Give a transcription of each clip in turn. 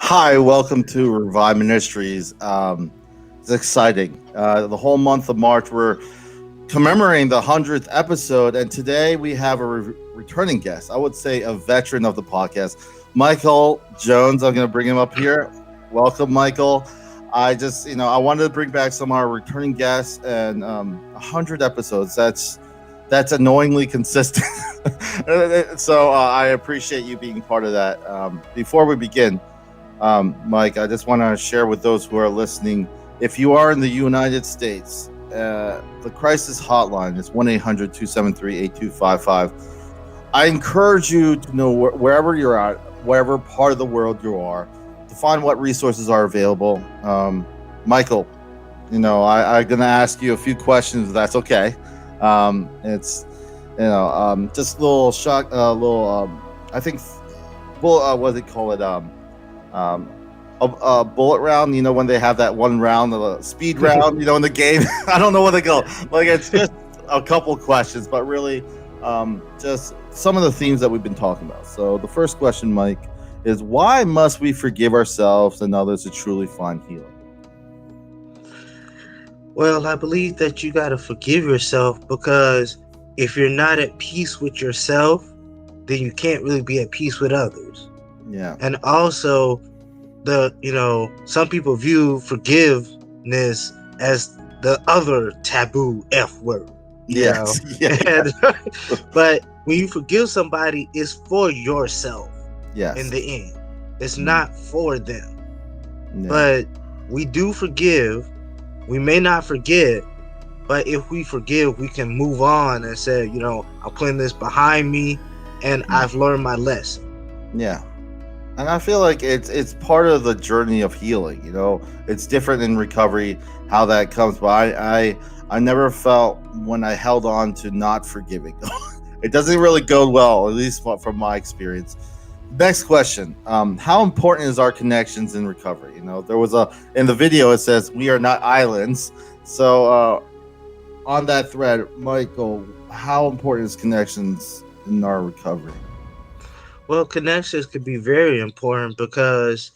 Hi, welcome to Revive Ministries. It's exciting. The whole month of March, we're commemorating the 100th episode, and today we have a returning guest. I would say a veteran of the podcast, Michael Jones. I'm going to bring him up here. Welcome, Michael. I wanted to bring back some of our returning guests, and 100 episodes. That's annoyingly consistent. So I appreciate you being part of that. Before we begin, Mike, I just want to share with those who are listening, if you are in the United States, the crisis hotline is 1-800-273-8255. I encourage you to know wherever you're at, wherever part of the world you are, to find what resources are available. Michael, I'm going to ask you a few questions, if that's okay. It's, just a little shock, I think, what do they call it? A bullet round, when they have that one round, the speed round, in the game. I don't know what they call. Like, it's just a couple questions, but really, just some of the themes that we've been talking about. So the first question, Mike, is why must we forgive ourselves and others to truly find healing? Well, I believe that you got to forgive yourself, because if you're not at peace with yourself, then you can't really be at peace with others. Yeah. And also, some people view forgiveness as the other taboo F word. Yes. Yeah. But when you forgive somebody, it's for yourself. Yes. In the end, it's not for them. No. But we do forgive. We may not forget, but if we forgive, we can move on and say, I'm putting this behind me, and I've learned my lesson. Yeah. And I feel like it's part of the journey of healing. It's different in recovery how that comes. But I never felt when I held on to not forgiving. It doesn't really go well, at least from my experience. Next question: how important is our connections in recovery? There was in the video it says we are not islands. So on that thread, Michael, how important is connections in our recovery? Well, connections could be very important because,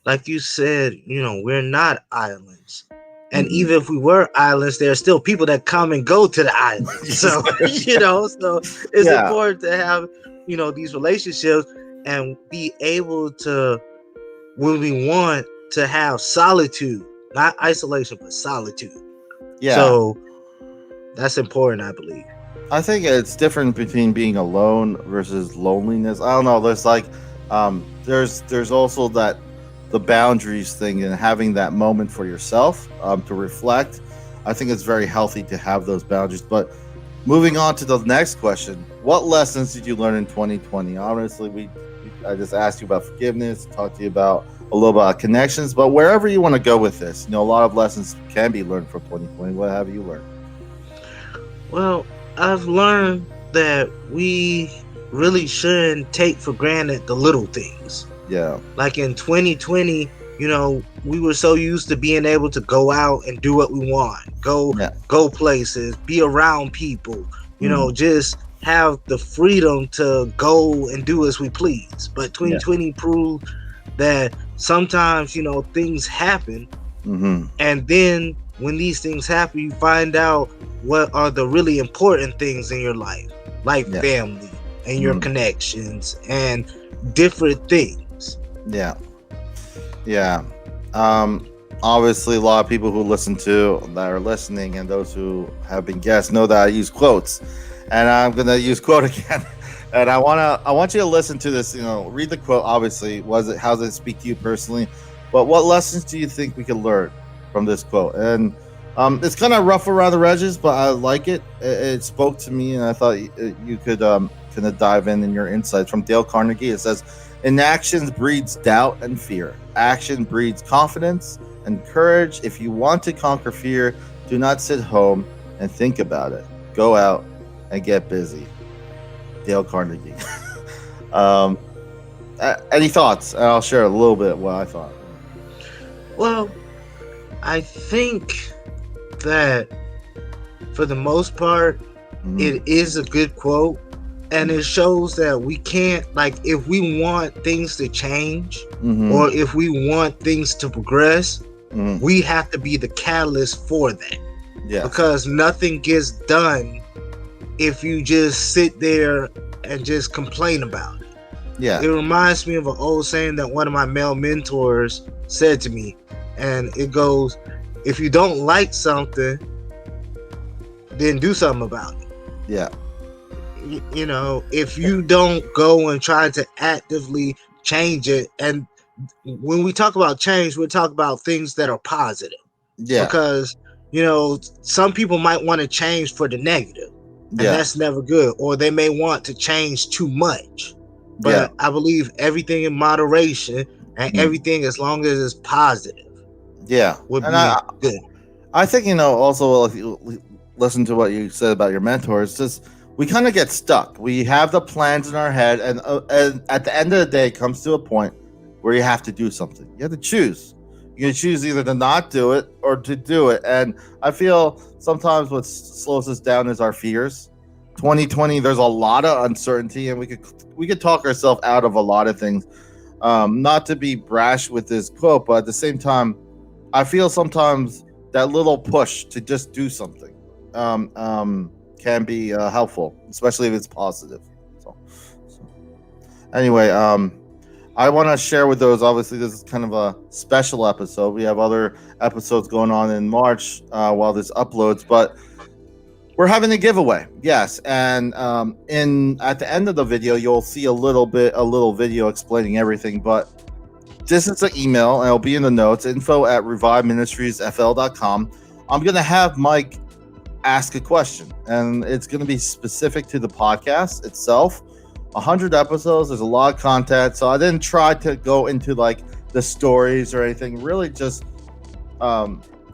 like you said, we're not islands. And even if we were islands, there are still people that come and go to the island. So, so it's important to have, these relationships and be able to, when we want to have solitude, not isolation, but solitude. Yeah. So that's important, I believe. I think it's different between being alone versus loneliness. I don't know. There's there's also the boundaries thing and having that moment for yourself to reflect. I think it's very healthy to have those boundaries. But moving on to the next question, what lessons did you learn in 2020? Honestly, I just asked you about forgiveness, talked to you about a little about connections. But wherever you want to go with this, a lot of lessons can be learned from 2020. What have you learned? Well, I've learned that we really shouldn't take for granted the little things. Yeah. Like in 2020, we were so used to being able to go out and do what we want, Yeah. go places, be around people, Mhm. just have the freedom to go and do as we please. But Yeah. 2020 proved that sometimes, things happen, Hmm. and then when these things happen, you find out what are the really important things in your life, like Yeah. family and your Mhm. connections and different things. Yeah. Yeah. Um, Obviously, a lot of people who listen to that are listening and those who have been guests know that I use quotes, and I'm gonna use quote again. And I want you to listen to this. Read the quote. Obviously, how does it speak to you personally? But what lessons do you think we could learn from this quote? And it's kind of rough around the edges, but I like it. It spoke to me, and I thought you could kind of dive in your insights. From Dale Carnegie, it says, "Inaction breeds doubt and fear. Action breeds confidence and courage. If you want to conquer fear, do not sit home and think about it. Go out and get busy." Dale Carnegie. um, any thoughts? I'll share a little bit what I thought. Well, I think that for the most part, Mhm. it is a good quote, and it shows that we can't, like, if we want things to change Mhm. or if we want things to progress, Mhm. we have to be the catalyst for that, Yes. because nothing gets done if you just sit there and just complain about it. Yeah. It reminds me of an old saying that one of my male mentors said to me, and it goes, if you don't like something, then do something about it. Yeah. If you don't go and try to actively change it, and when we talk about change, we're talking about things that are positive, Yeah. because some people might want to change for the negative, and Yeah. that's never good, or they may want to change too much. Yeah. But I believe everything in moderation, and Mhm. everything as long as it's positive, Yeah. would And be good. I think also if you listen to what you said about your mentors, just we kind of get stuck. We have the plans in our head, and at the end of the day, it comes to a point where you have to do something. You have to choose. You can choose either to not do it or to do it. And I feel sometimes what slows us down is our fears. 2020, there's a lot of uncertainty, and we could talk ourselves out of a lot of things. Not to be brash with this quote, but at the same time, I feel sometimes that little push to just do something can be helpful, especially if it's positive. So anyway, I want to share with those. Obviously, this is kind of a special episode. We have other episodes going on in March while this uploads, but we're having a giveaway. Yes, and in at the end of the video, you'll see a little video explaining everything, but this is the email, and it'll be in the notes, info@reviveministriesfl.com. I'm going to have Mike ask a question, and it's going to be specific to the podcast itself. 100 episodes, there's a lot of content, so I didn't try to go into like the stories or anything. Really, just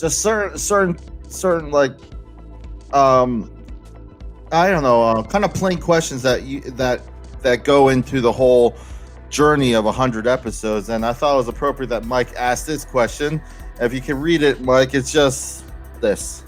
certain like um, I don't know, kind of plain questions that go into the whole journey of 100 episodes. And I thought it was appropriate that Mike asked this question. If you can read it, Mike, it's just this.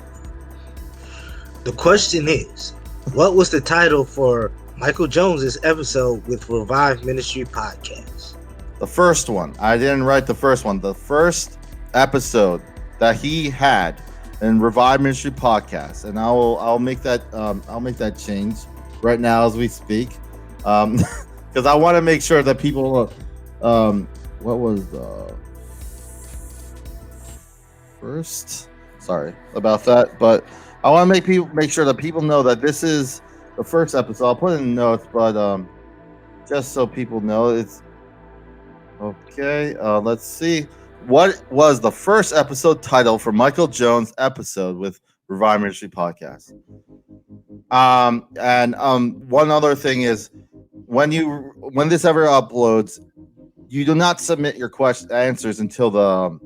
The question is, what was the title for Michael Jones's episode with Revive Ministry Podcast? The first one. I didn't write the first one. The first episode that he had in Revive Ministry Podcast, and I'll make that change right now as we speak, because I want to make sure that people. What was the first? Sorry about that, but I want to make sure that people know that this is the first episode. I'll put it in the notes, but just so people know, it's okay. Let's see. What was the first episode title for Michael Jones' episode with Revive Ministry Podcast? And one other thing is when this ever uploads, you do not submit your question answers until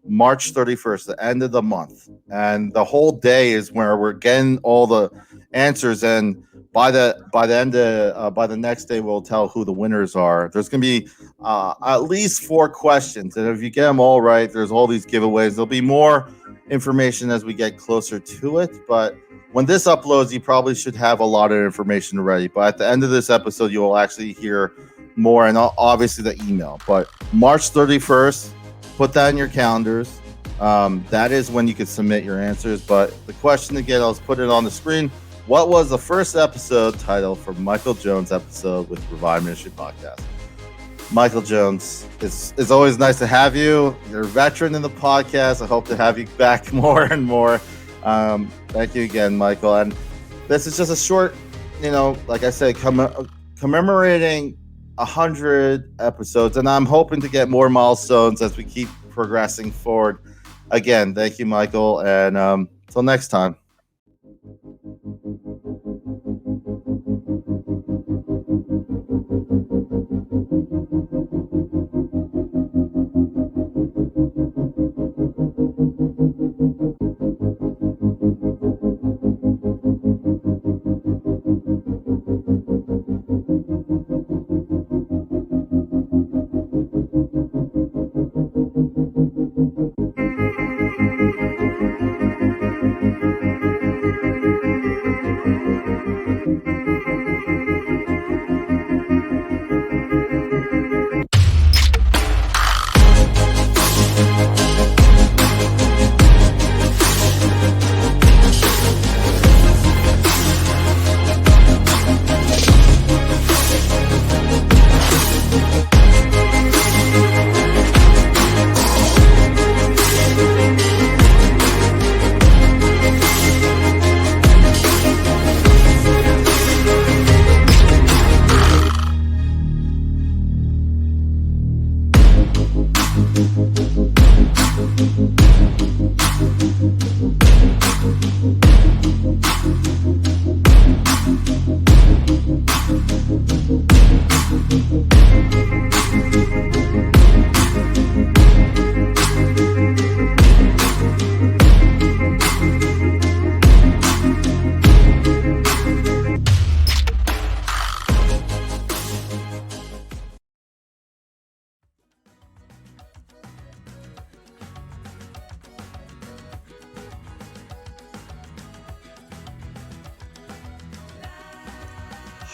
March 31st, the end of the month, and the whole day is where we're getting all the answers. And by the next day, we'll tell who the winners are. There's going to be at least 4 questions, and if you get them all right, there's all these giveaways. There'll be more information as we get closer to it, but when this uploads, you probably should have a lot of information ready. But at the end of this episode, you will actually hear more, and obviously the email. But March 31st, put that in your calendars. That is when you can submit your answers. But the question again, I'll put it on the screen. What was the first episode title for Michael Jones' episode with Revive Ministry Podcast? Michael Jones, it's always nice to have you. You're a veteran in the podcast. I hope to have you back more and more. Thank you again, Michael. And this is just a short, like I said, commemorating 100 episodes, and I'm hoping to get more milestones as we keep progressing forward. Again, thank you, Michael, and until next time.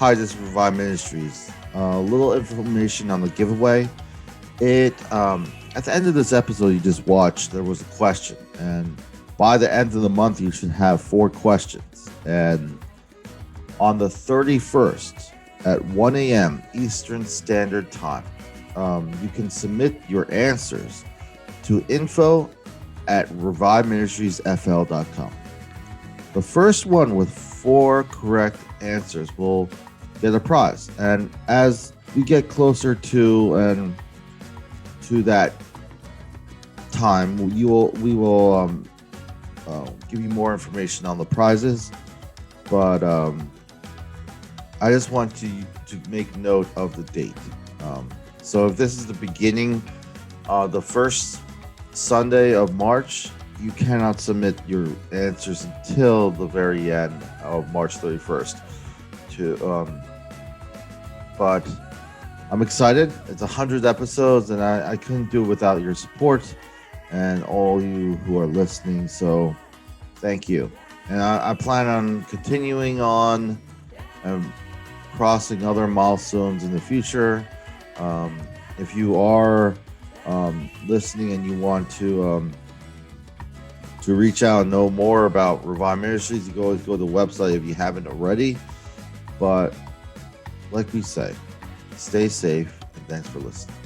Hi, this is Revive Ministries. A little information on the giveaway. At the end of this episode you just watched, there was a question, and by the end of the month you should have 4 questions. And on the 31st at 1 a.m. Eastern Standard Time, you can submit your answers to info@reviveministriesfl.com. The first one with 4 correct answers will get a prize, and as we get closer to that time, we will give you more information on the prizes. But I just want to make note of the date. So if this is the beginning, the first Sunday of March, you cannot submit your answers until the very end of March 31st. But I'm excited. It's 100 episodes, and I couldn't do it without your support and all you who are listening. So thank you. And I plan on continuing on and crossing other milestones in the future. If you are listening and you want to reach out and know more about Revive Ministries, you can always go to the website if you haven't already. But like we say, stay safe, and thanks for listening.